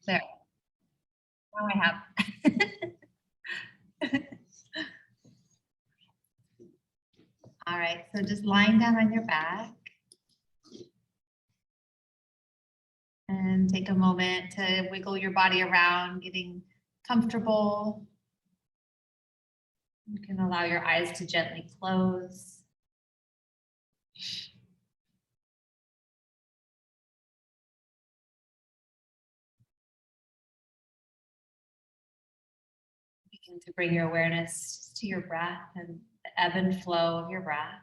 There. Now I have. All right, so just lying down on your back. And take a moment to wiggle your body around, getting comfortable. You can allow your eyes to gently close. Begin to bring your awareness to your breath and the ebb and flow of your breath.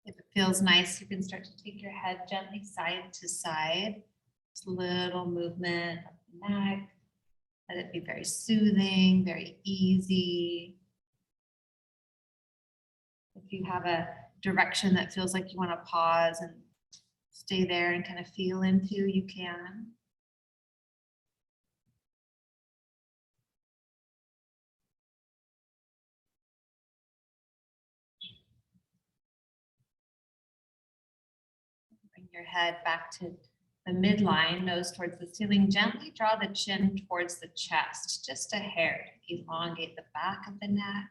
If it feels nice, you can start to take your head gently side to side. Just a little movement of the neck. Let it be very soothing, very easy. If you have a direction that feels like you want to pause and stay there and kind of feel into, you can. Bring your head back to the midline, nose towards the ceiling. Gently draw the chin towards the chest, just a hair to elongate the back of the neck.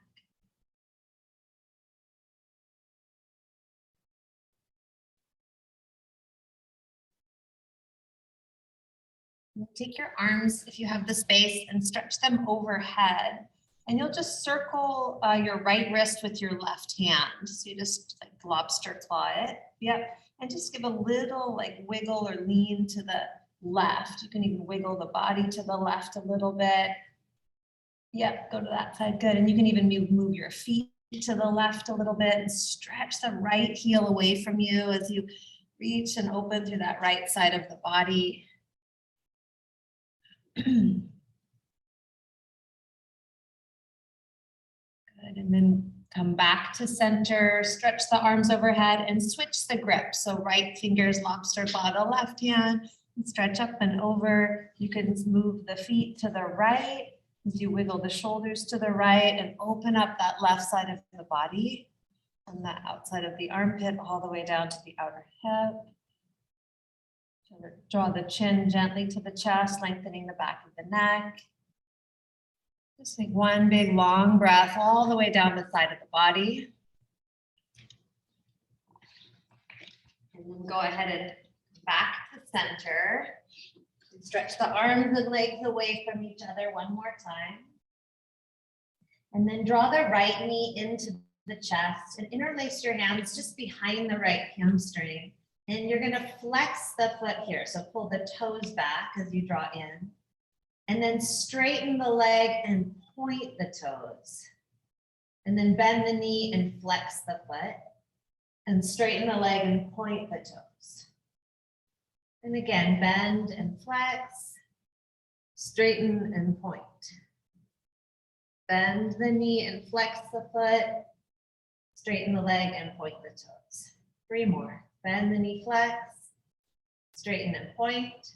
Take your arms, if you have the space, and stretch them overhead. And you'll just circle your right wrist with your left hand. So you just like lobster claw it. Yep. And just give a little like wiggle or lean to the left. You can even wiggle the body to the left a little bit. Yep, go to that side, good. And you can even move your feet to the left a little bit and stretch the right heel away from you as you reach and open through that right side of the body. Good, and then come back to center, stretch the arms overhead and switch the grip. So right fingers lobster claw the left hand, and stretch up and over. You can move the feet to the right as you wiggle the shoulders to the right and open up that left side of the body from the outside of the armpit all the way down to the outer hip. Draw the chin gently to the chest, lengthening the back of the neck. Just take one big long breath all the way down the side of the body. And then go ahead and back to center. And stretch the arms and legs away from each other one more time. And then draw the right knee into the chest and interlace your hands just behind the right hamstring. And you're going to flex the foot here. So pull the toes back as you draw in. And then straighten the leg and point the toes. And then bend the knee and flex the foot. And straighten the leg and point the toes. And again, bend and flex. Straighten and point. Bend the knee and flex the foot. Straighten the leg and point the toes. 3 more. Bend the knee, flex, straighten and point,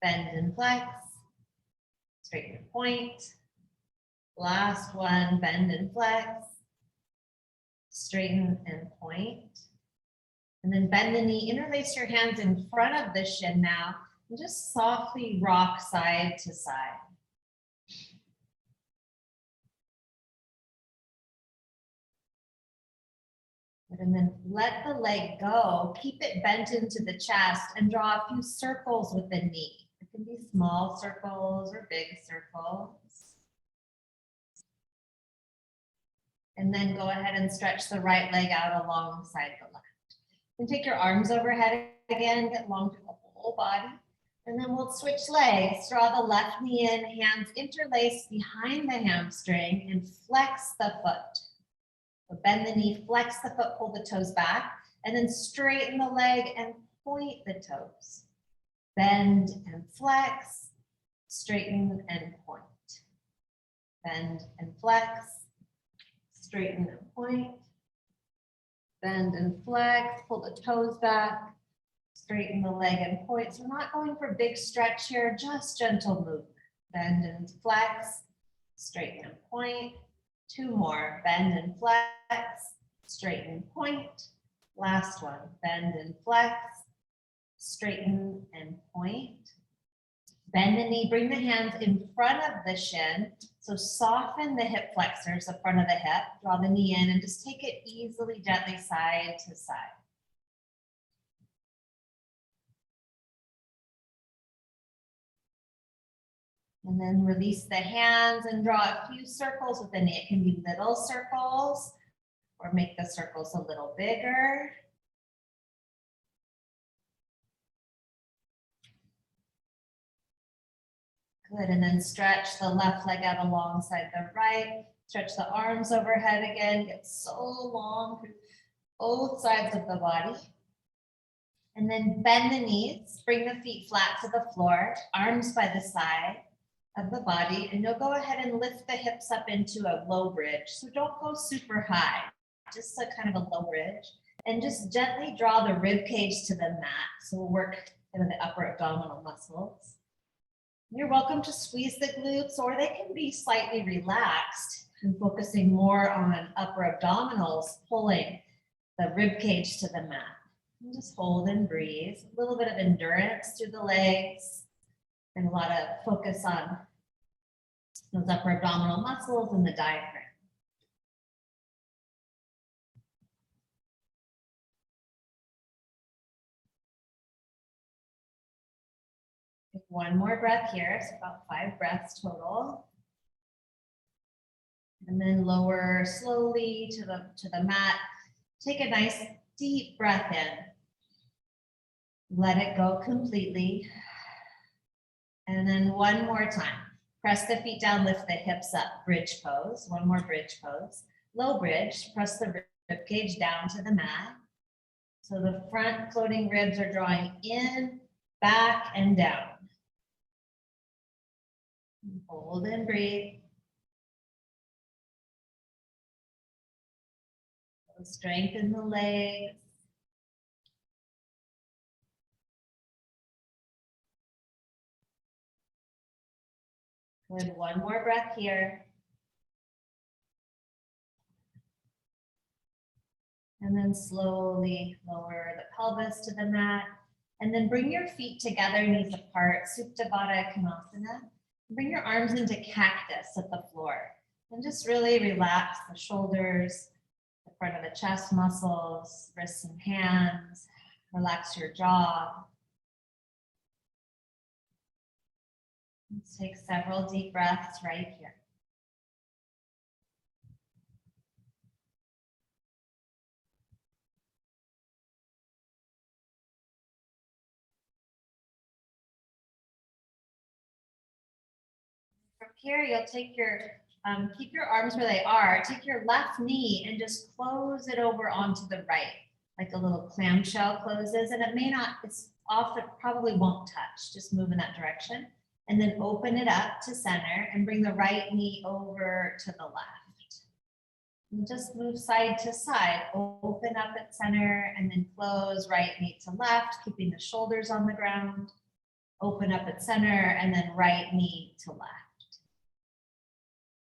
bend and flex, straighten and point. Last one, bend and flex, straighten and point. And then bend the knee, interlace your hands in front of the shin now, and just softly rock side to side. And then let the leg go, keep it bent into the chest and draw a few circles with the knee. It can be small circles or big circles. And then go ahead and stretch the right leg out alongside the left. And take your arms overhead again, get long through the whole body. And then we'll switch legs, draw the left knee in, hands interlaced behind the hamstring and flex the foot. So bend the knee, flex the foot, pull the toes back, and then straighten the leg and point the toes. Bend and flex, straighten and point. Bend and flex, straighten and point. Bend and flex, pull the toes back, straighten the leg and point. So we're not going for big stretch here, just gentle movement. Bend and flex, straighten and point. 2 more, bend and flex, straighten, point. Last one, bend and flex, straighten and point. Bend the knee, bring the hands in front of the shin. So soften the hip flexors, the front of the hip, draw the knee in and just take it easily, gently side to side. And then release the hands and draw a few circles with the knee. It can be little circles or make the circles a little bigger. Good, and then stretch the left leg out alongside the right. Stretch the arms overhead again. Get so long through both sides of the body. And then bend the knees, bring the feet flat to the floor, arms by the side of the body, and you'll go ahead and lift the hips up into a low bridge. So don't go super high, just a kind of a low bridge. And just gently draw the rib cage to the mat. So we'll work kind of the upper abdominal muscles. You're welcome to squeeze the glutes, or they can be slightly relaxed and focusing more on upper abdominals, pulling the rib cage to the mat. And just hold and breathe. A little bit of endurance through the legs and a lot of focus on those upper abdominal muscles and the diaphragm. Take one more breath here, so about 5 breaths total. And then lower slowly to the mat. Take a nice deep breath in. Let it go completely. And then one more time. Press the feet down, lift the hips up, bridge pose. One more bridge pose. Low bridge, press the rib cage down to the mat. So the front floating ribs are drawing in, back, and down. Hold and breathe. Strengthen the legs. Good, one more breath here. And then slowly lower the pelvis to the mat. And then bring your feet together, knees apart, Supta Baddha Konasana. Bring your arms into cactus at the floor. And just really relax the shoulders, the front of the chest muscles, wrists and hands. Relax your jaw. Let's take several deep breaths right here. From here, you'll take your, keep your arms where they are. Take your left knee and just close it over onto the right, like a little clamshell closes. And it may not, it's off, it probably won't touch. Just move in that direction. And then open it up to center and bring the right knee over to the left. And just move side to side. Open up at center and then close right knee to left, keeping the shoulders on the ground. Open up at center and then right knee to left.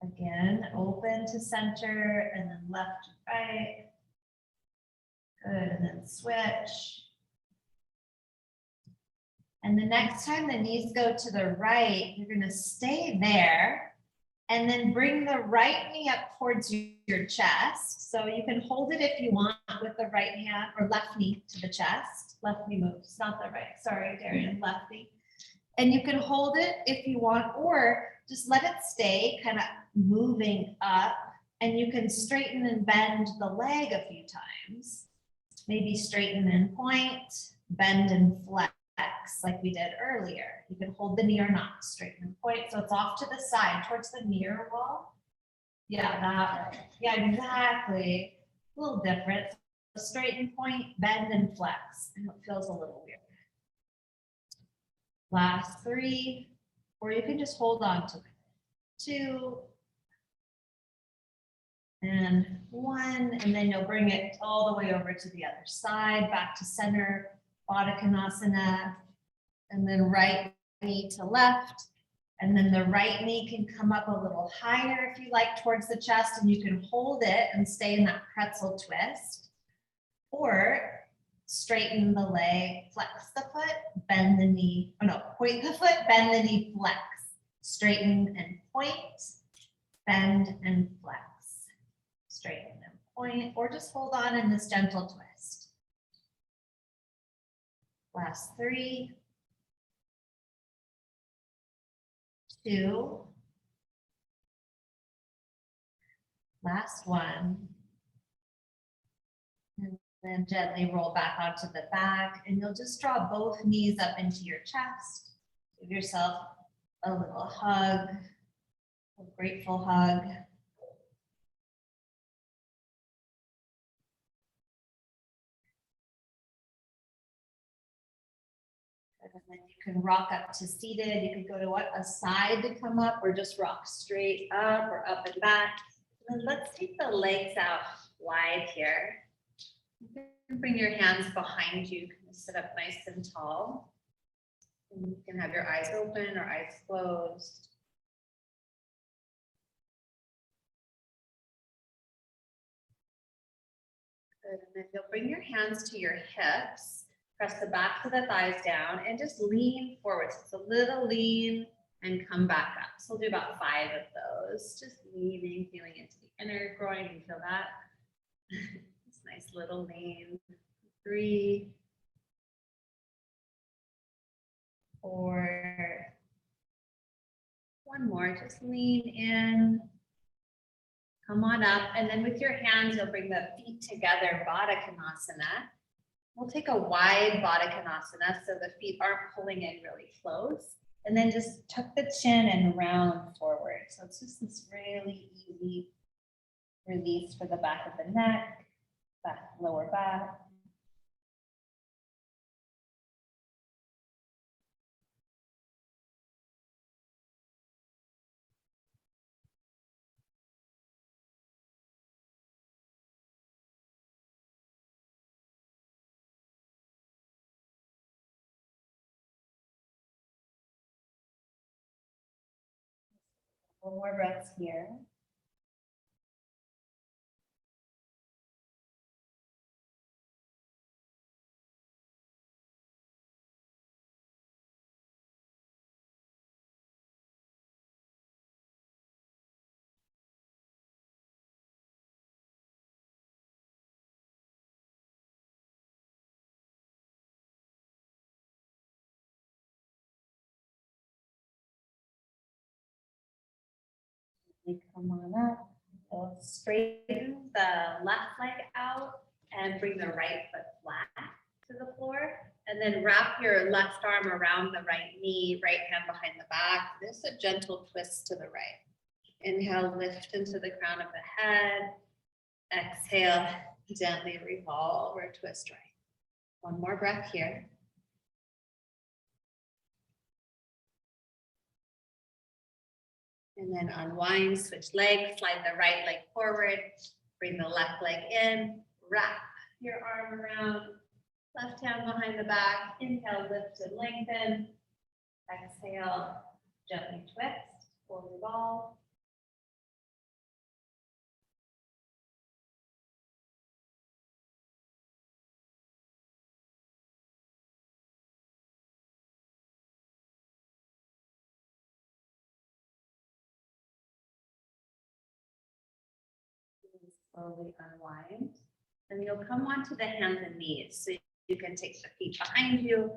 Again, open to center and then left to right. Good, and then switch. And the next time the knees go to the right, you're gonna stay there and then bring the right knee up towards your chest. So you can hold it if you want with the right hand or left knee to the chest. Left knee moves, not the right. Sorry, Darian, left knee. And you can hold it if you want, or just let it stay kind of moving up, and you can straighten and bend the leg a few times. Maybe straighten and point, bend and flex like we did earlier. You can hold the knee or not, straighten and point. So it's off to the side towards the mirror wall. Yeah, that way. Yeah, exactly. A little different. So straighten, point, bend and flex. I know it feels a little weird. Last 3, or you can just hold on to it. 2 and 1, and then you'll bring it all the way over to the other side, back to center, Baddha Konasana, and then right knee to left, And then the right knee can come up a little higher if you like towards the chest, and you can hold it and stay in that pretzel twist. Or straighten the leg, flex the foot, bend the knee, oh no, point the foot, bend the knee, flex. Straighten and point, bend and flex. Straighten and point, or just hold on in this gentle twist. Last 3, 2, last 1. And then gently roll back onto the back, and you'll just draw both knees up into your chest. Give yourself a little hug, a grateful hug. And then you can rock up to seated. You can go to a side to come up, or just rock straight up or up and back. And then let's take the legs out wide here. You can bring your hands behind you, kind of sit up nice and tall. And you can have your eyes open or eyes closed. Good. And then you'll bring your hands to your hips. Press the back of the thighs down and just lean forward. So it's a little lean and come back up. So we'll do about 5 of those. Just leaning, feeling into the inner groin. You feel that? It's nice little lean. 3, 4. One more. Just lean in. Come on up. And then with your hands, you'll bring the feet together, Baddha Konasana. We'll take a wide Baddha Konasana so the feet aren't pulling in really close. And then just tuck the chin and round forward. So it's just this really easy release for the back of the neck, back, lower back. One more breath here. Come on up. So straighten the left leg out and bring the right foot flat to the floor. And then wrap your left arm around the right knee, right hand behind the back. This is a gentle twist to the right. Inhale, lift into the crown of the head. Exhale, gently revolve or twist right. One more breath here. And then unwind, switch legs, slide the right leg forward, bring the left leg in, wrap your arm around, left hand behind the back, inhale, lift and lengthen, exhale, gently twist or revolve. Slowly unwind, and you'll come onto the hands and knees. So you can take the feet behind you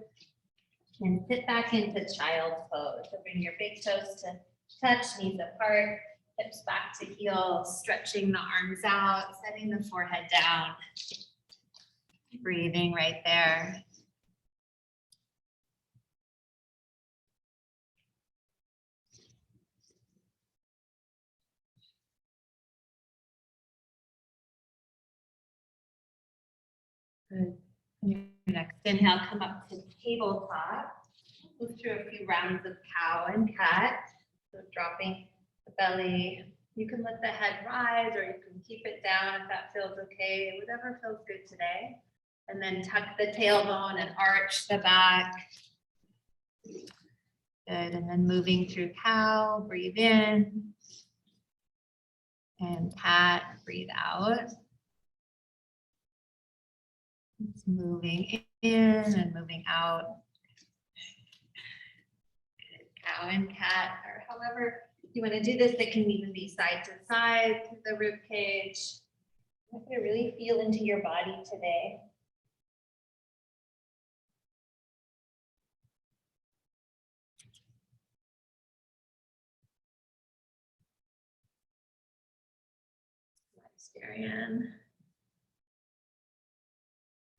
and sit back into child's pose. So bring your big toes to touch, knees apart, hips back to heels, stretching the arms out, setting the forehead down. Breathing right there. Good. Your next inhale, come up to tabletop. Move through a few rounds of cow and cat. So dropping the belly. You can let the head rise or you can keep it down if that feels okay. Whatever feels good today. And then tuck the tailbone and arch the back. Good. Good, and then moving through cow, breathe in. And cat, breathe out. It's moving in and moving out. Good. Cow and cat, or however you want to do this, it can even be side to side through the rib cage. I want you to really feel into your body today.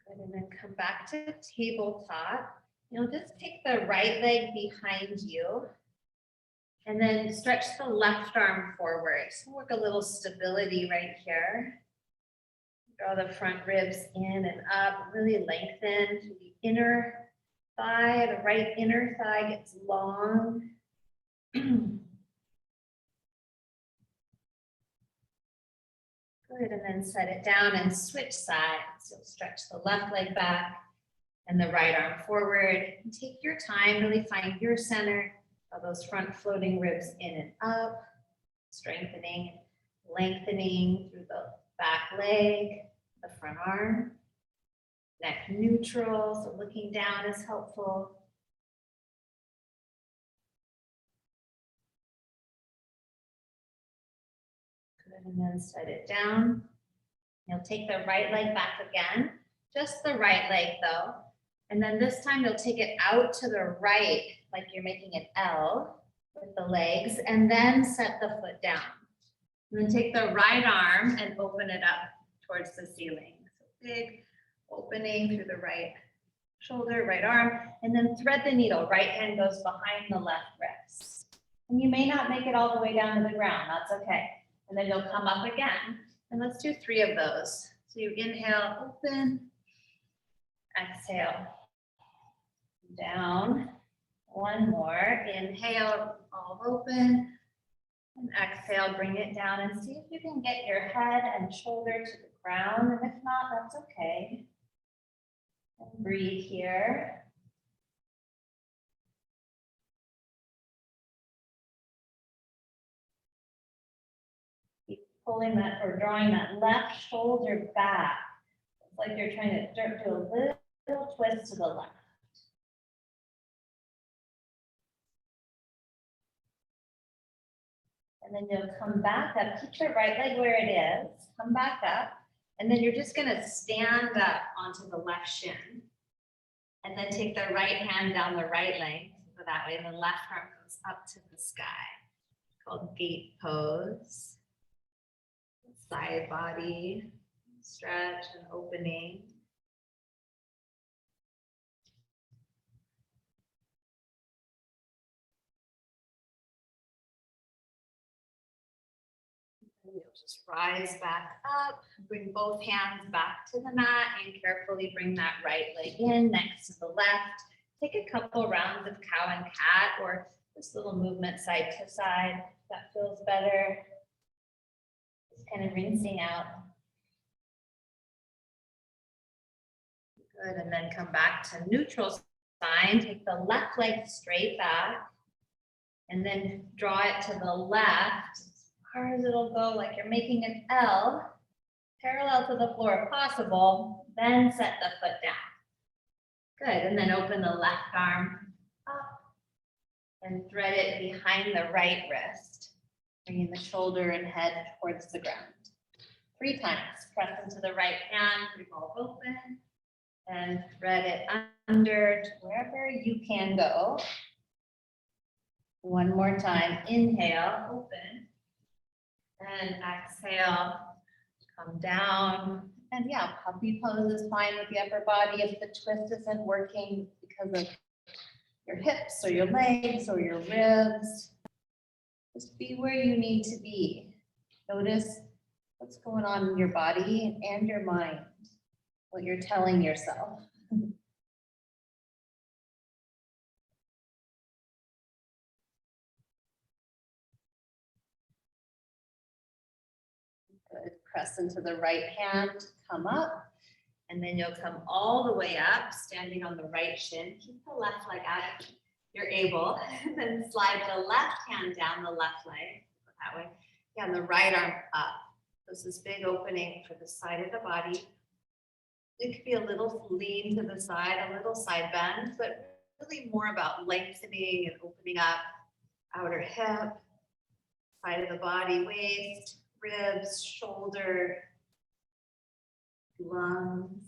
Good, and then come back to tabletop. You'll just take the right leg behind you and then stretch the left arm forward. So work a little stability right here. Draw the front ribs in and up, really lengthen to the inner thigh. The right inner thigh gets long. Good, and then set it down and switch sides. So stretch the left leg back and the right arm forward. And take your time, really find your center of those front floating ribs in and up, strengthening, lengthening through the back leg, the front arm, neck neutral, so looking down is helpful. And then set it down. You'll take the right leg back again, just the right leg though. And then this time you'll take it out to the right, like you're making an L with the legs, and then set the foot down. And then take the right arm and open it up towards the ceiling. So big opening through the right shoulder, right arm, and then thread the needle. Right hand goes behind the left wrist. And you may not make it all the way down to the ground, that's okay. And then you'll come up again. And let's do 3 of those. So you inhale, open, exhale, down. 1 more, inhale, all open, and exhale, bring it down and see if you can get your head and shoulder to the ground. And if not, that's okay. And breathe here. Pulling that or drawing that left shoulder back. It's like you're trying to do a little twist to the left. And then you'll come back up, keep your right leg where it is, come back up, and then you're just gonna stand up onto the left shin. And then take the right hand down the right leg, so that way the left arm goes up to the sky. It's called gate pose. Side body, stretch and opening. And you'll just rise back up, bring both hands back to the mat and carefully bring that right leg in next to the left. Take a couple rounds of cow and cat or this little movement side to side. That feels better. Kind of rinsing out. Good, and then come back to neutral spine. Take the left leg straight back and then draw it to the left as far as it'll go, like you're making an L, parallel to the floor if possible, then set the foot down. Good, and then open the left arm up and thread it behind the right wrist. Bringing the shoulder and head towards the ground. 3 times, press into the right hand, revolve open, and thread it under to wherever you can go. 1 more time, inhale, open, and exhale, come down. And yeah, puppy pose is fine with the upper body if the twist isn't working because of your hips or your legs or your ribs. Just be where you need to be. Notice what's going on in your body and your mind, what you're telling yourself. Good. Press into the right hand, come up, and then you'll come all the way up, standing on the right shin. Keep the left leg out. you're able. Then slide the left hand down the left leg that way. Yeah, and the right arm up. This is big opening for the side of the body. It could be a little lean to the side, a little side bend, but really more about lengthening and opening up outer hip, side of the body, waist, ribs, shoulder, lungs.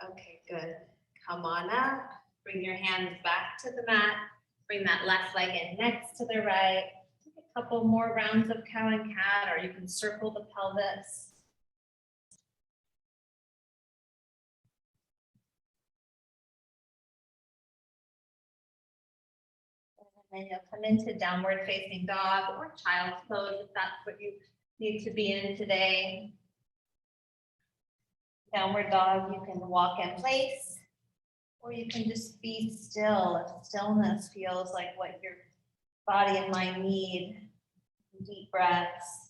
Okay, good. Come on up. Bring your hands back to the mat. Bring that left leg in next to the right. Take a couple more rounds of cow and cat, or you can circle the pelvis. And then you'll come into downward facing dog or child's pose if that's what you need to be in today. Downward dog, you can walk in place, or you can just be still. If stillness feels like what your body and mind need. Deep breaths.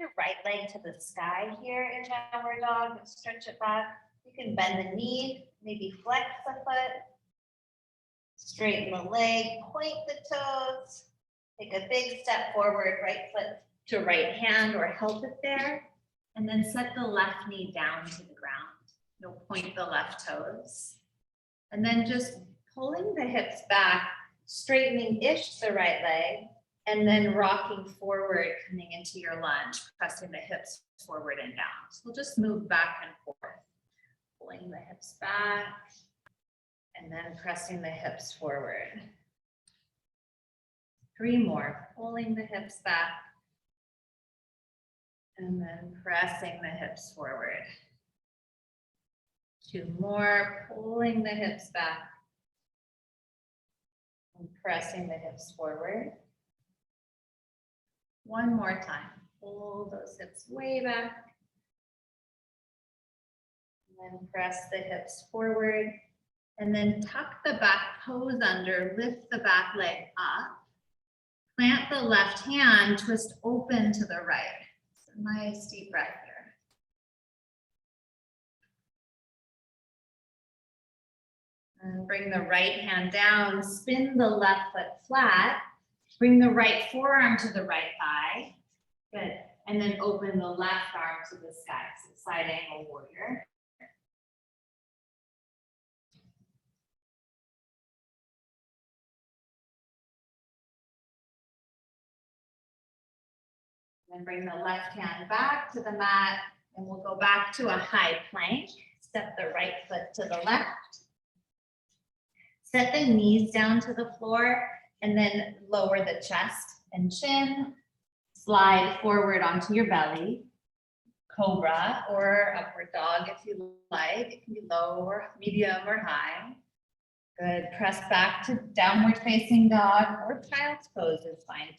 Your right leg to the sky here in downward dog, stretch it back. You can bend the knee, maybe flex the foot, straighten the leg, point the toes, take a big step forward, right foot to right hand or help it there, and then set the left knee down to the ground. You'll point the left toes, and then just pulling the hips back, straightening-ish the right leg, and then rocking forward, coming into your lunge, pressing the hips forward and down. So we'll just move back and forth, pulling the hips back, and then pressing the hips forward. 3 more, pulling the hips back, and then pressing the hips forward. 2 more, pulling the hips back, and pressing the hips forward. 1 more time, pull those hips way back, and then press the hips forward, and then tuck the back toes under, lift the back leg up, plant the left hand, twist open to the right. So nice deep breath here. And bring the right hand down, spin the left foot flat, bring the right forearm to the right thigh. Good. And then open the left arm to the sky. So side angle warrior. Then bring the left hand back to the mat, and we'll go back to a high plank. Step the right foot to the left. Set the knees down to the floor, and then lower the chest and chin. Slide forward onto your belly. Cobra or upward dog if you like. It can be low or medium or high. Good. Press back to downward facing dog or child's pose is fine.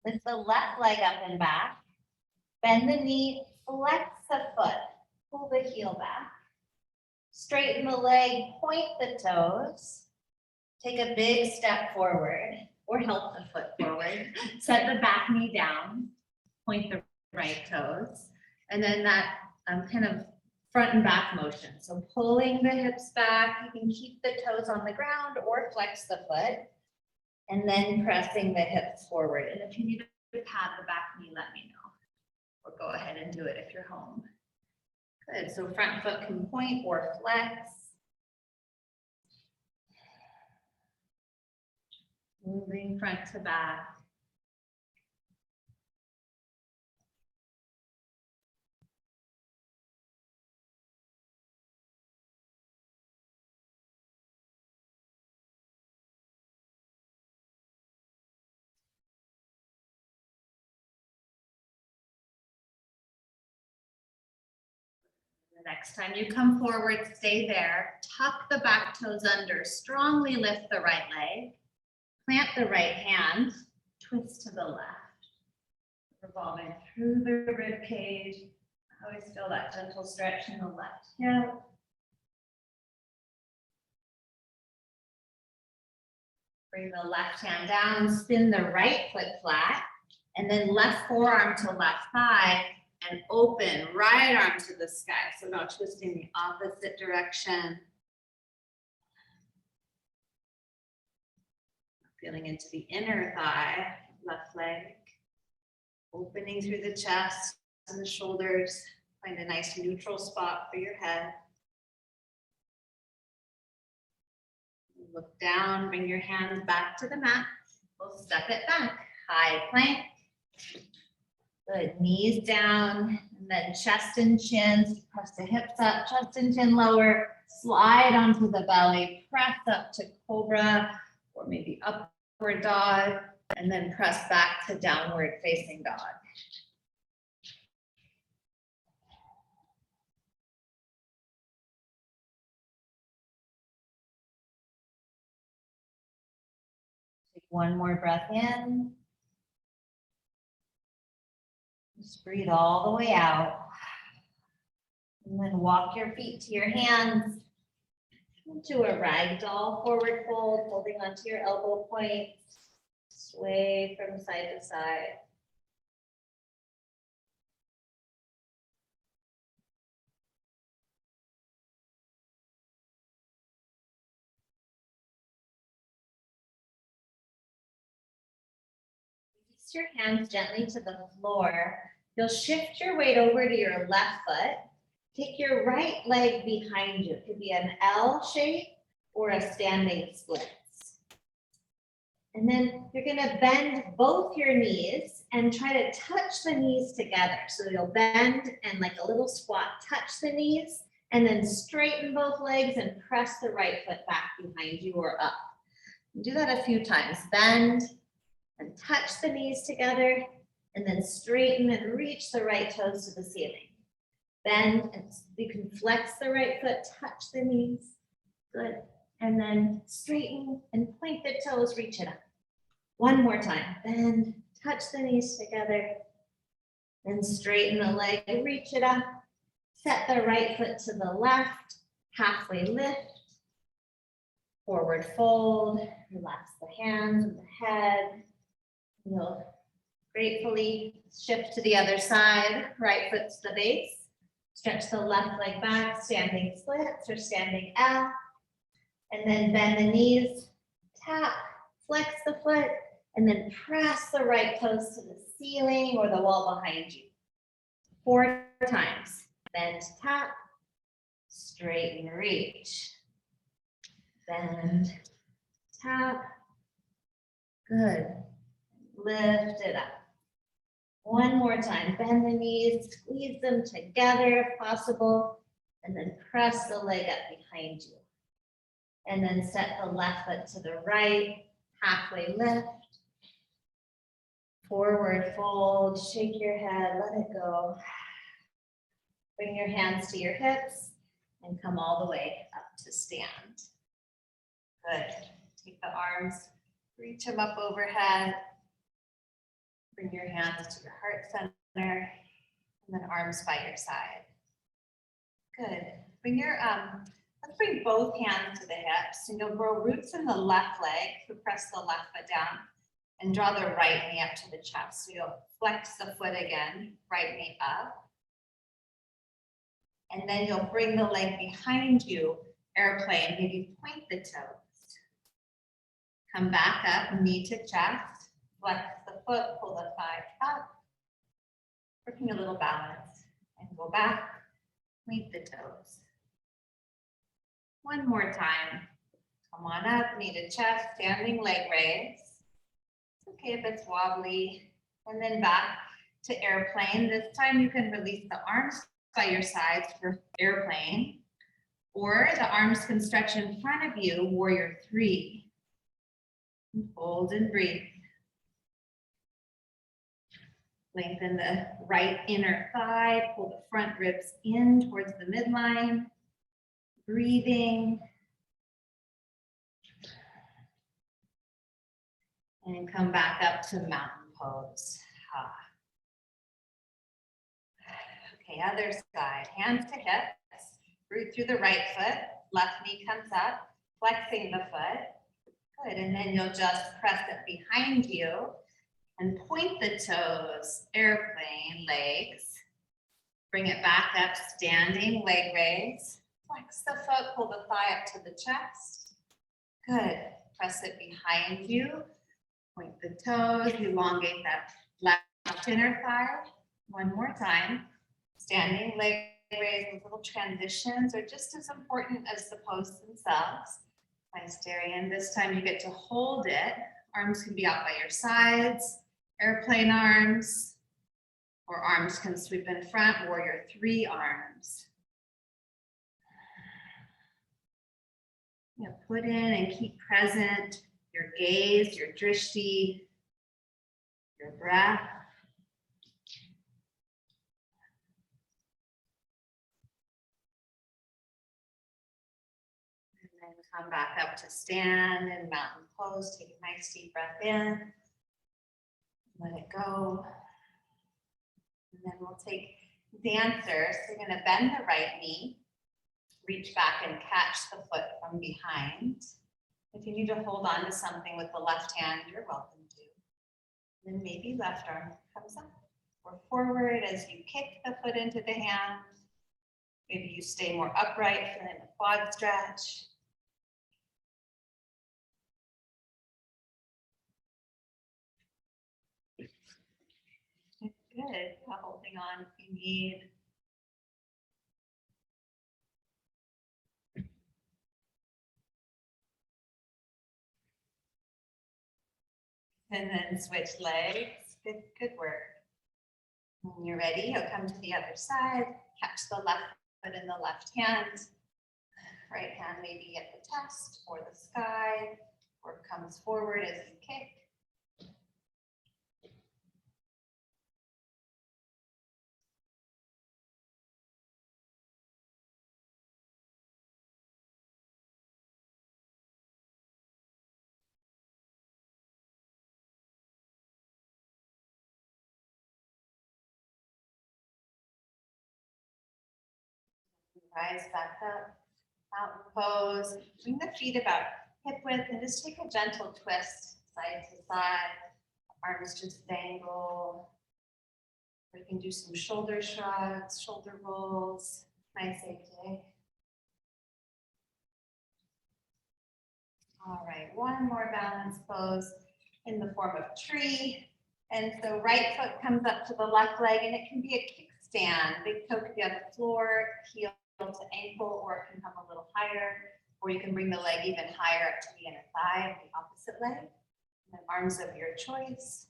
Lift the left leg up and back. Bend the knee, flex the foot, pull the heel back. Straighten the leg, point the toes. Take a big step forward or help the foot forward. Set the back knee down, point the right toes. And then that kind of front and back motion. So pulling the hips back, you can keep the toes on the ground or flex the foot. And then pressing the hips forward. And if you need to pad the back knee, let me know. Or go ahead and do it if you're home. Good, so front foot can point or flex. Moving front to back. The next time you come forward, stay there. Tuck the back toes under. Strongly lift the right leg. Plant the right hand. Twist to the left. Revolving through the rib cage. Always feel that gentle stretch in the left hip. Bring the left hand down, spin the right foot flat, and then left forearm to left thigh, and open right arm to the sky. So now twisting the opposite direction. Feeling into the inner thigh, left leg. Opening through the chest and the shoulders. Find a nice neutral spot for your head. Look down, bring your hands back to the mat. We'll step it back. High plank. Good, knees down, and then chest and chin. Press the hips up, chest and chin lower. Slide onto the belly, press up to cobra, or maybe upward dog, and then press back to downward facing dog. Take one more breath in. Just breathe all the way out. And then walk your feet to your hands into a ragdoll forward fold, holding onto your elbow points. Sway from side to side. Release your hands gently to the floor. You'll shift your weight over to your left foot. Take your right leg behind you. It could be an L shape or a standing splits. And then you're going to bend both your knees and try to touch the knees together. So you'll bend and like a little squat, touch the knees, and then straighten both legs and press the right foot back behind you or up. Do that a few times. Bend and touch the knees together, and then straighten and reach the right toes to the ceiling. Bend, and you can flex the right foot, touch the knees. Good. And then straighten and point the toes, reach it up. One more time. Bend, touch the knees together, and straighten the leg, reach it up. Set the right foot to the left, halfway lift, forward fold, relax the hands and the head. You'll gratefully shift to the other side, right foot to the base. Stretch the left leg back, standing splits or standing L. And then bend the knees, tap, flex the foot, and then press the right toes to the ceiling or the wall behind you. 4 times. Bend, tap, straighten, reach. Bend, tap. Good. Lift it up. One more time. Bend the knees, squeeze them together if possible, and then press the leg up behind you. And then set the left foot to the right, halfway lift. Forward fold, shake your head, let it go. Bring your hands to your hips and come all the way up to stand. Good. Take the arms, reach them up overhead. Bring your hands to your heart center, and then arms by your side. Good. Bring your, let's bring both hands to the hips, and you'll grow roots in the left leg. So press the left foot down and draw the right knee up to the chest. So you'll flex the foot again, right knee up. And then you'll bring the leg behind you, airplane, maybe point the toes. Come back up, knee to chest, flex the foot, pull the thigh up, working a little balance, and go back, point the toes. One more time. Come on up, knee to chest, standing leg raise. It's okay if it's wobbly. And then back to airplane. This time you can release the arms by your sides for airplane, or the arms can stretch in front of you, warrior 3. Hold and breathe. Lengthen the right inner thigh, pull the front ribs in towards the midline. Breathing. And come back up to mountain pose. Okay, other side, hands to hips, root through the right foot, left knee comes up, flexing the foot. Good, and then you'll just press it behind you and point the toes, airplane, legs. Bring it back up, standing, leg raise. Flex the foot, pull the thigh up to the chest. Good, press it behind you. Point the toes, elongate that left inner thigh. One more time. Standing, leg raise, and little transitions are just as important as the poses themselves. Nice, Darian. This time you get to hold it. Arms can be out by your sides, airplane arms, or arms can sweep in front, warrior three arms. Put in and keep present your gaze, your drishti, your breath. And then come back up to stand in mountain pose. Take a nice deep breath in. Let it go. And then we'll take dancer. So you're going to bend the right knee. Reach back and catch the foot from behind. If you need to hold on to something with the left hand, you're welcome to. Then maybe left arm comes up or forward as you kick the foot into the hand. Maybe you stay more upright, feeling the quad stretch. Good, holding on if you need. And then switch legs. Good work. When you're ready, you'll come to the other side. Catch the left foot in the left hand. Right hand maybe at the chest or the sky, or comes forward as you kick. Rise back up, mountain pose. Bring the feet about hip width and just take a gentle twist side to side. Arms just dangle. We can do some shoulder shrugs, shoulder rolls. Nice, AJ. All right, one more balance pose in the form of tree. And so right foot comes up to the left leg, and it can be a kickstand. Big toe could be on the floor, heel to ankle, or it can come a little higher, or you can bring the leg even higher up to the inner thigh of the opposite leg. And then arms of your choice.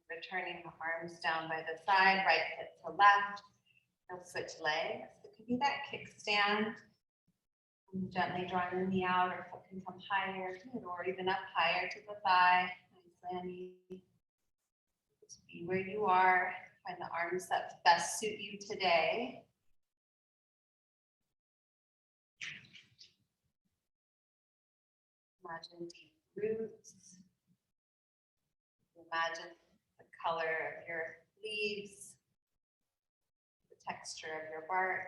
Returning the arms down by the side, right hip to left. You'll switch legs. It could be that kickstand. Gently drawing the knee out, or foot can come higher, or even up higher to the thigh. Nice, Lanny. Just be where you are. Find the arms that best suit you today. Imagine deep roots. Imagine the color of your leaves, the texture of your bark.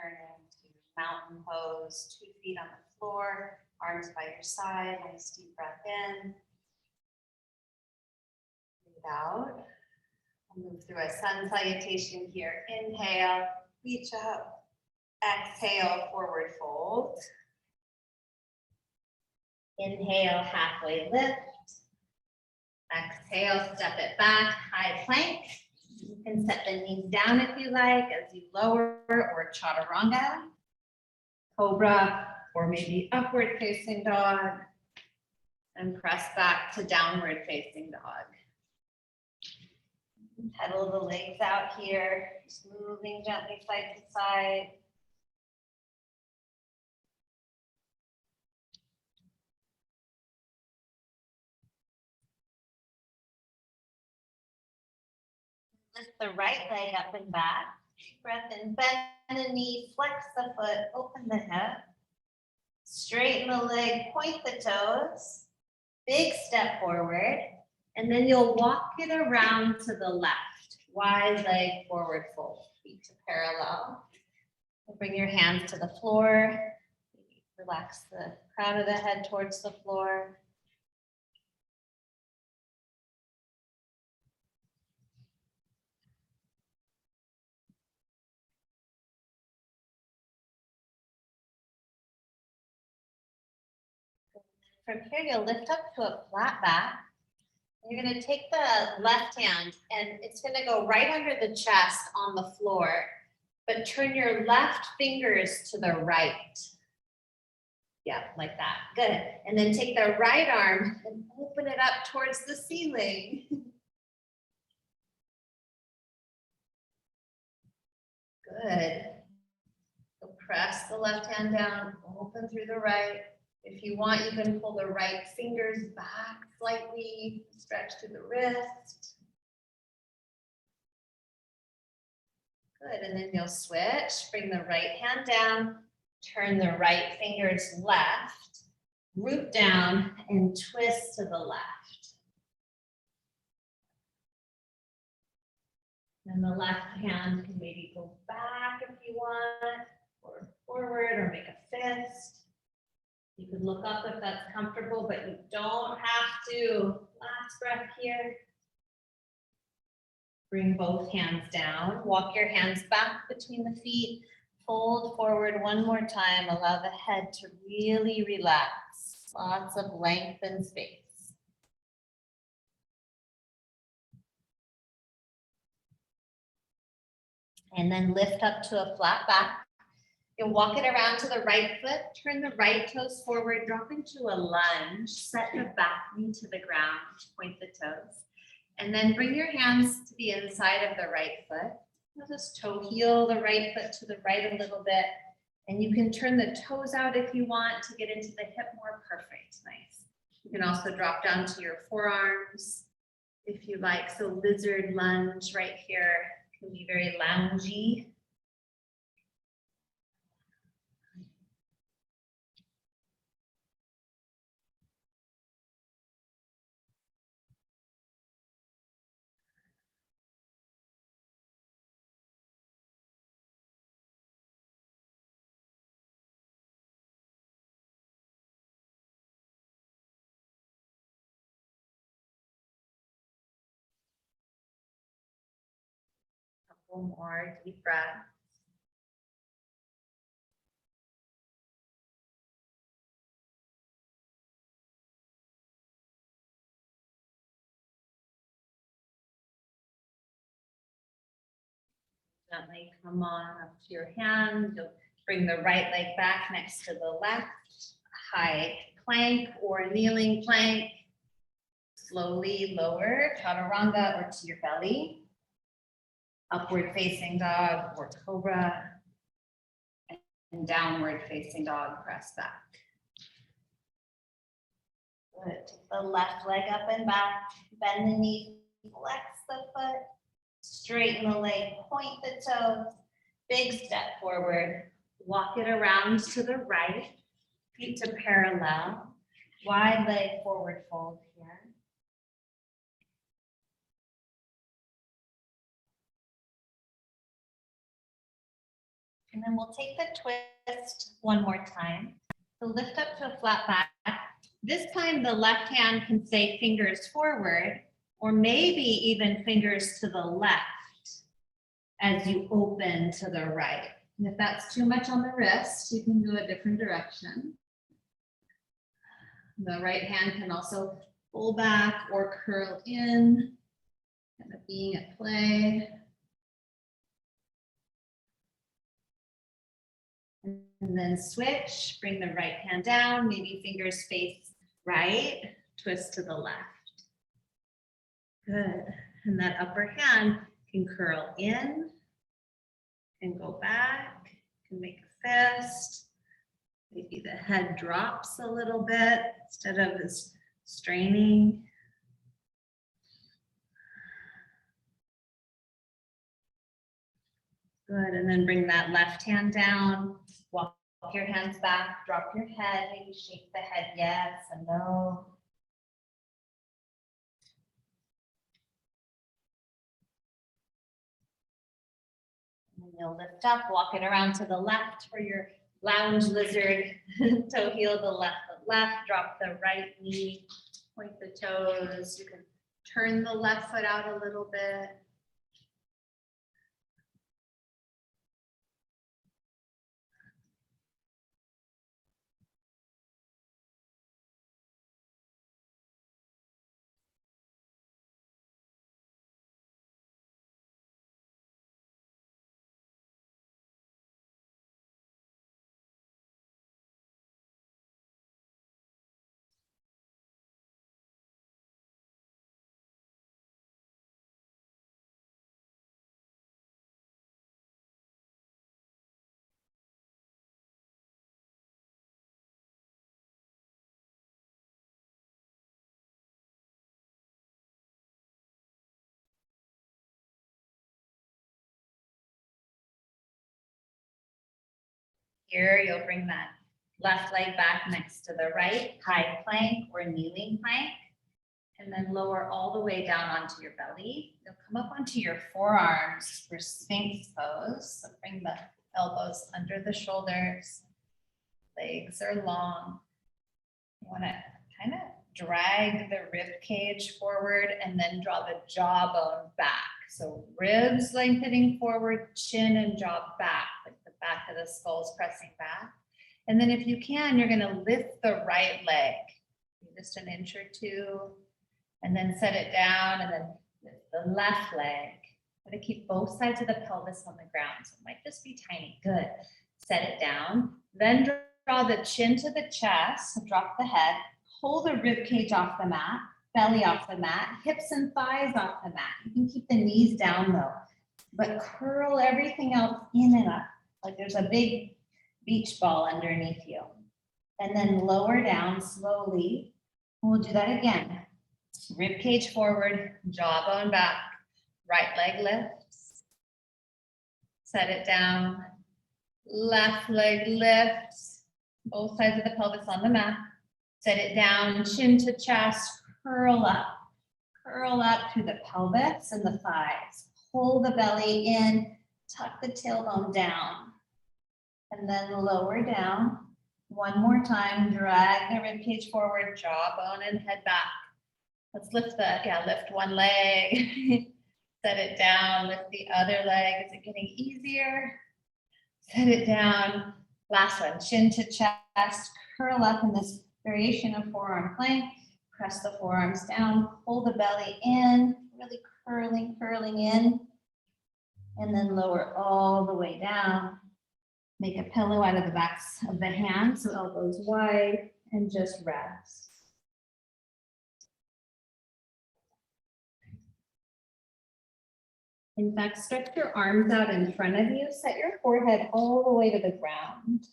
Turn into mountain pose, 2 feet on the floor, arms by your side, nice deep breath in. Breathe out. We'll move through a sun salutation here. Inhale, reach up. Exhale, forward fold. Inhale, halfway lift. Exhale, step it back, high plank. You can set the knees down if you like as you lower, or chaturanga, cobra, or maybe upward facing dog, and press back to downward facing dog. Pedal the legs out here, just moving gently side to side. Lift the right leg up and back. Breath in, bend the knee, flex the foot, open the hip. Straighten the leg, point the toes. Big step forward. And then you'll walk it around to the left. Wide leg forward fold, feet to parallel. Bring your hands to the floor. Relax the crown of the head towards the floor. From here, you'll lift up to a flat back. You're going to take the left hand and it's going to go right under the chest on the floor, but turn your left fingers to the right. Yeah, like that. Good. And then take the right arm and open it up towards the ceiling. Good. So press the left hand down, open through the right. If you want, you can pull the right fingers back slightly, stretch to the wrist. Good, and then you'll switch, bring the right hand down, turn the right fingers left, root down and twist to the left. And the left hand can maybe go back if you want, or forward, or make a fist. You could look up if that's comfortable, but you don't have to. Last breath here. Bring both hands down. Walk your hands back between the feet. Fold forward one more time. Allow the head to really relax. Lots of length and space. And then lift up to a flat back. You'll walk it around to the right foot, turn the right toes forward, drop into a lunge, set your back knee to the ground, point the toes, and then bring your hands to the inside of the right foot. You'll just toe heel the right foot to the right a little bit, and you can turn the toes out if you want to get into the hip more. Perfect, nice. You can also drop down to your forearms if you like. So lizard lunge right here can be very loungy. Couple more deep breaths. Gently come on up to your hands. You'll bring the right leg back next to the left. High plank or kneeling plank. Slowly lower, chaturanga or to your belly. Upward facing dog or cobra. And downward facing dog, press back. Good. Take the left leg up and back. Bend the knee, flex the foot. Straighten the leg, point the toes, big step forward, walk it around to the right, feet to parallel, wide leg forward fold here. And then we'll take the twist one more time. So lift up to a flat back. This time the left hand can stay fingers forward, or maybe even fingers to the left as you open to the right. And if that's too much on the wrist, you can go a different direction. The right hand can also pull back or curl in, kind of being at play. And then switch, bring the right hand down, maybe fingers face right, twist to the left. Good. And that upper hand can curl in and go back, can make a fist. Maybe the head drops a little bit instead of this straining. Good, and then bring that left hand down, walk your hands back, drop your head, maybe shake the head yes and no. And you'll lift up, walk it around to the left for your lounge lizard, toe heel the left, drop the right knee, point the toes. You can turn the left foot out a little bit. Here, you'll bring that left leg back next to the right, high plank or kneeling plank, and then lower all the way down onto your belly. You'll come up onto your forearms for Sphinx pose. So bring the elbows under the shoulders, legs are long. You want to kind of drag the rib cage forward and then draw the jawbone back. So ribs lengthening forward, chin and jaw back, like the back of the skull is pressing back. And then if you can, you're going to lift the right leg, just an inch or two, and then set it down, and then lift the left leg. Going to keep both sides of the pelvis on the ground. So it might just be tiny. Good. Set it down. Then draw the chin to the chest. So drop the head. Pull the rib cage off the mat. Belly off the mat. Hips and thighs off the mat. You can keep the knees down though. But curl everything else in and up. Like there's a big beach ball underneath you. And then lower down slowly. We'll do that again. Rib cage forward. Jawbone back. Right leg lifts. Set it down. Left leg lifts. Both sides of the pelvis on the mat. Set it down, chin to chest, curl up. Curl up through the pelvis and the thighs. Pull the belly in, tuck the tailbone down. And then lower down. One more time, drag the rib cage forward, jawbone and head back. Let's lift lift one leg. Set it down, lift the other leg. Is it getting easier? Set it down. Last one, chin to chest, curl up in this variation of forearm plank. Press the forearms down, pull the belly in, really curling in, and then lower all the way down. Make a pillow out of the backs of the hands, so elbows wide, and just rest. In fact, stretch your arms out in front of you. Set your forehead all the way to the ground.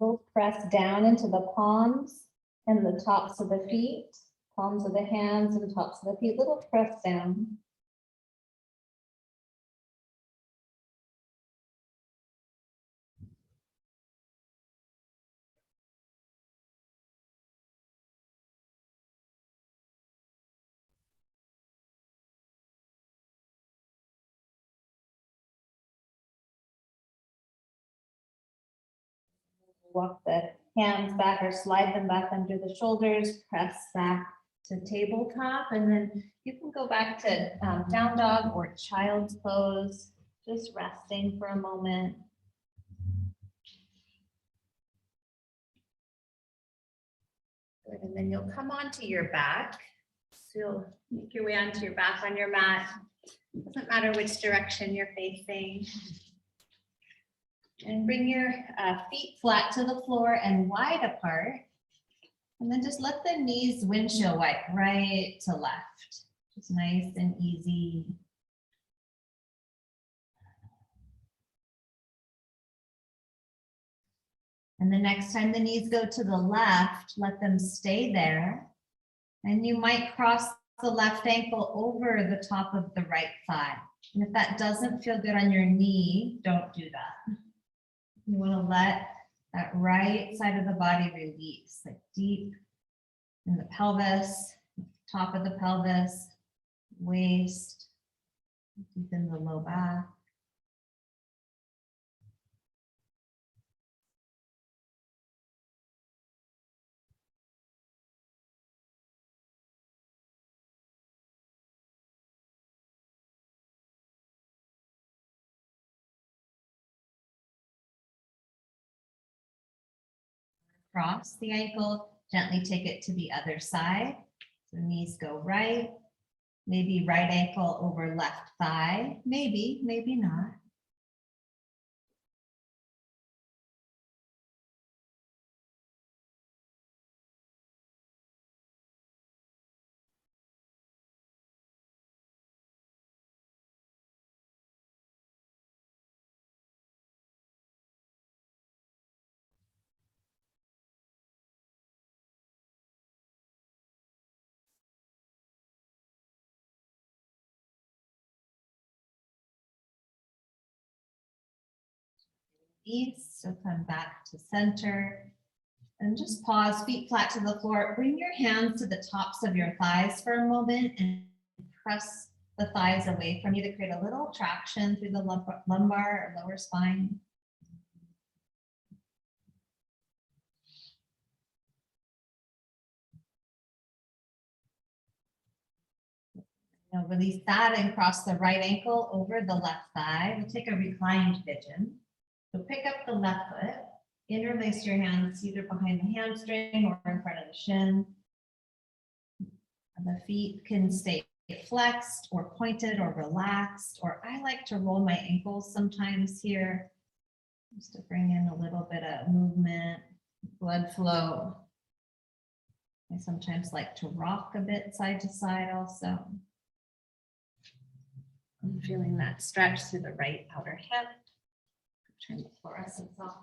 Both press down into the palms and the tops of the feet, palms of the hands and tops of the feet. Little press down. Walk the hands back or slide them back under the shoulders, press back to tabletop, and then you can go back to down dog or child's pose, just resting for a moment. Good, and then you'll come onto your back. So you'll make your way onto your back on your mat. Doesn't matter which direction you're facing. And bring your feet flat to the floor and wide apart. And then just let the knees windshield wipe right to left. Just nice and easy. And the next time the knees go to the left, let them stay there. And you might cross the left ankle over the top of the right thigh. And if that doesn't feel good on your knee, don't do that. You want to let that right side of the body release, like deep in the pelvis, top of the pelvis, waist, deep in the low back. Cross the ankle, gently take it to the other side. So knees go right, maybe right ankle over left thigh, maybe, maybe not. So come back to center and just pause, feet flat to the floor. Bring your hands to the tops of your thighs for a moment and press the thighs away from you to create a little traction through the lumbar or lower spine. Now release that and cross the right ankle over the left thigh. We'll take a reclined pigeon. So pick up the left foot, interlace your hands either behind the hamstring or in front of the shin. The feet can stay flexed or pointed or relaxed, or I like to roll my ankles sometimes here, just to bring in a little bit of movement, blood flow. I sometimes like to rock a bit side to side also. I'm feeling that stretch through the right outer hip. Turn the fluorescence off.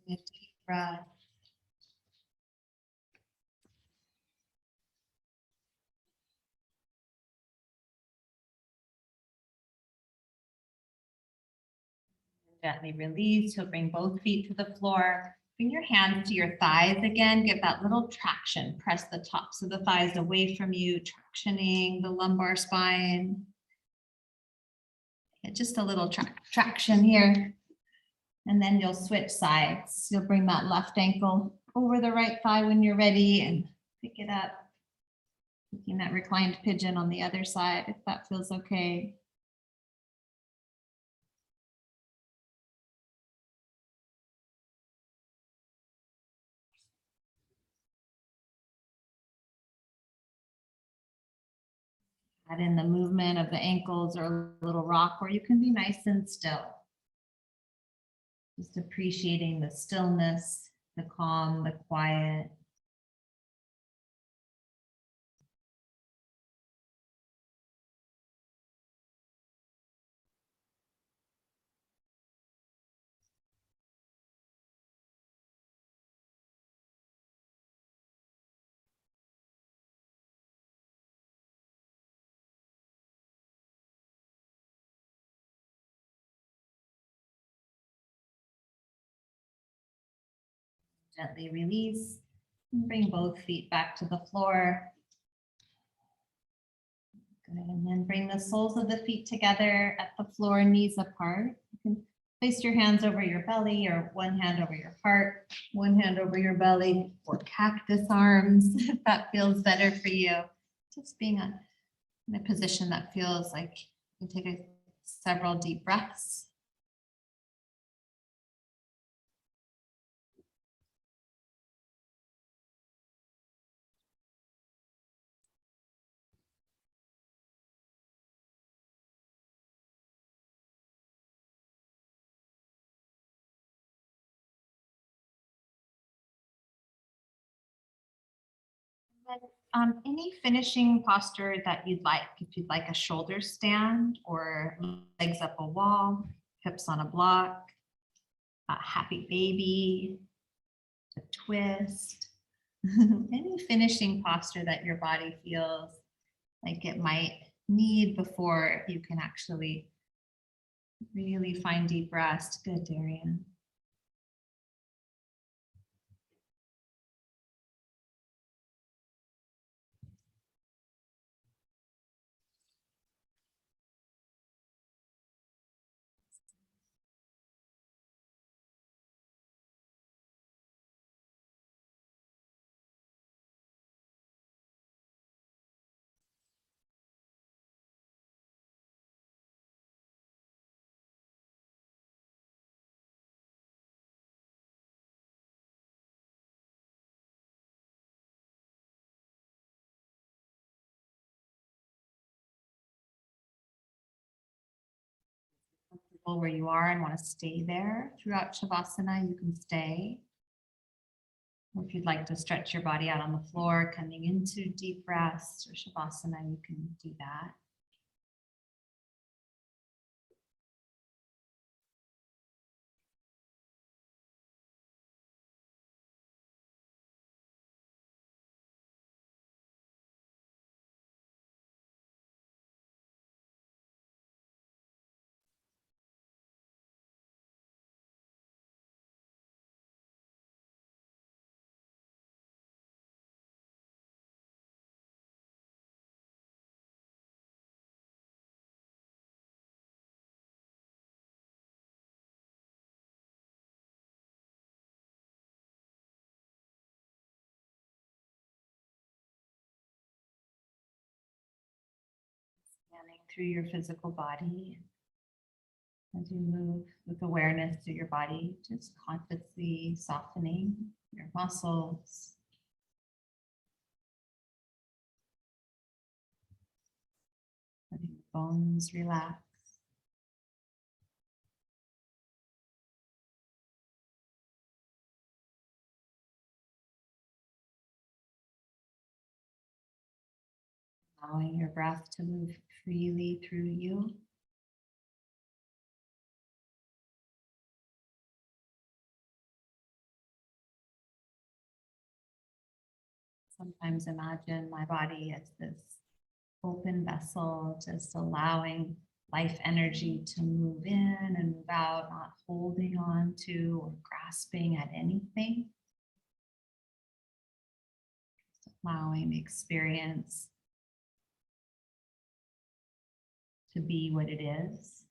Deep breath. Gently release. You'll bring both feet to the floor. Bring your hands to your thighs again. Get that little traction. Press the tops of the thighs away from you, tractioning the lumbar spine. Get just a little traction here. And then you'll switch sides. You'll bring that left ankle over the right thigh when you're ready and pick it up. Taking that reclined pigeon on the other side, if that feels okay. Add in the movement of the ankles or a little rock, or you can be nice and still. Just appreciating the stillness, the calm, the quiet. Gently release. Bring both feet back to the floor. Good, and then bring the soles of the feet together at the floor, knees apart. You can place your hands over your belly or one hand over your heart, one hand over your belly, or cactus arms if that feels better for you. Just being in a position that feels like you take several deep breaths. Any finishing posture that you'd like, if you'd like a shoulder stand or legs up a wall, hips on a block, a happy baby, a twist, any finishing posture that your body feels like it might need before you can actually really find deep rest. Good, Darian. Comfortable where you are and want to stay there throughout Shavasana, you can stay. Or if you'd like to stretch your body out on the floor, coming into deep rest or Shavasana, you can do that. Scanning through your physical body as you move with awareness through your body, just consciously softening your muscles. Letting the bones relax. Allowing your breath to move freely through you. Sometimes imagine my body as this open vessel, just allowing life energy to move in and move out, not holding on to or grasping at anything. Just allowing the experience to be what it is.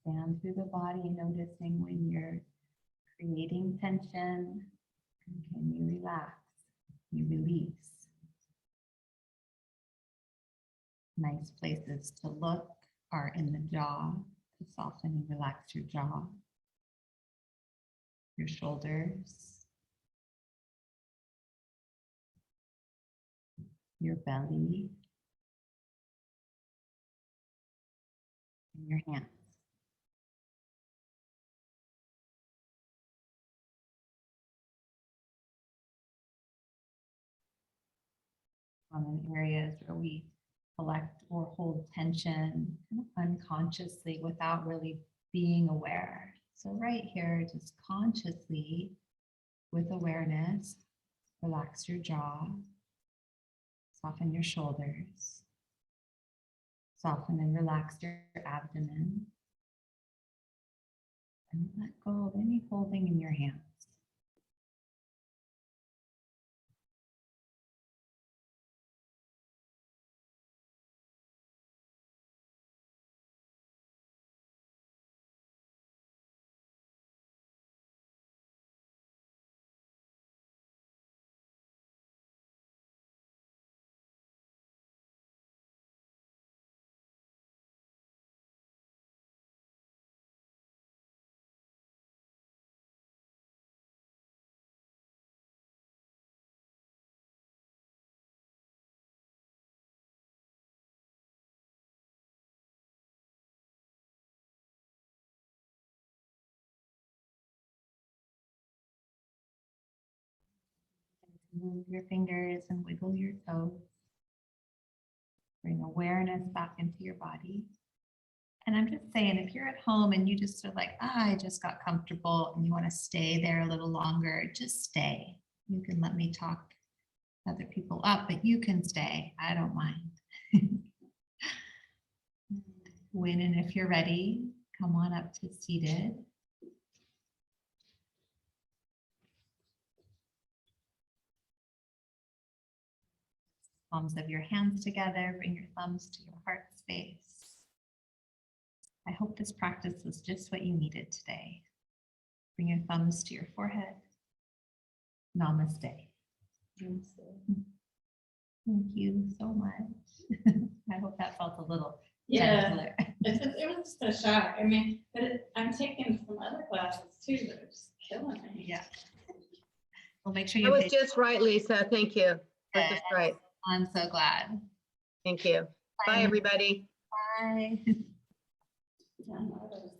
Stand through the body, noticing when you're creating creating tension. And can you relax? You release. Nice places to look are in the jaw, to soften and relax your jaw, your shoulders, your belly, and your hands. Common areas where we collect or hold tension kind of unconsciously without really being aware. So right here, just consciously, with awareness, relax your jaw, soften your shoulders, soften and relax your abdomen, and let go of any holding in your hands. Move your fingers and wiggle your toes. Bring awareness back into your body. And I'm just saying, if you're at home and you just are like, I just got comfortable and you want to stay there a little longer, just stay. You can let me talk other people up, but you can stay. I don't mind. When and if you're ready, come on up to seated. Palms of your hands together, bring your thumbs to your heart space. I hope this practice was just what you needed today. Bring your thumbs to your forehead. Namaste. Namaste. Thank you so much. I hope that felt a little gentler. It was just a shock. I mean, but I'm taking some other classes too that are just killing me. Yeah. Well, make sure That you. was just right, Lisa. Thank you. That was just right. I'm so glad. Thank you. Bye, everybody. Bye. Yeah, no, that was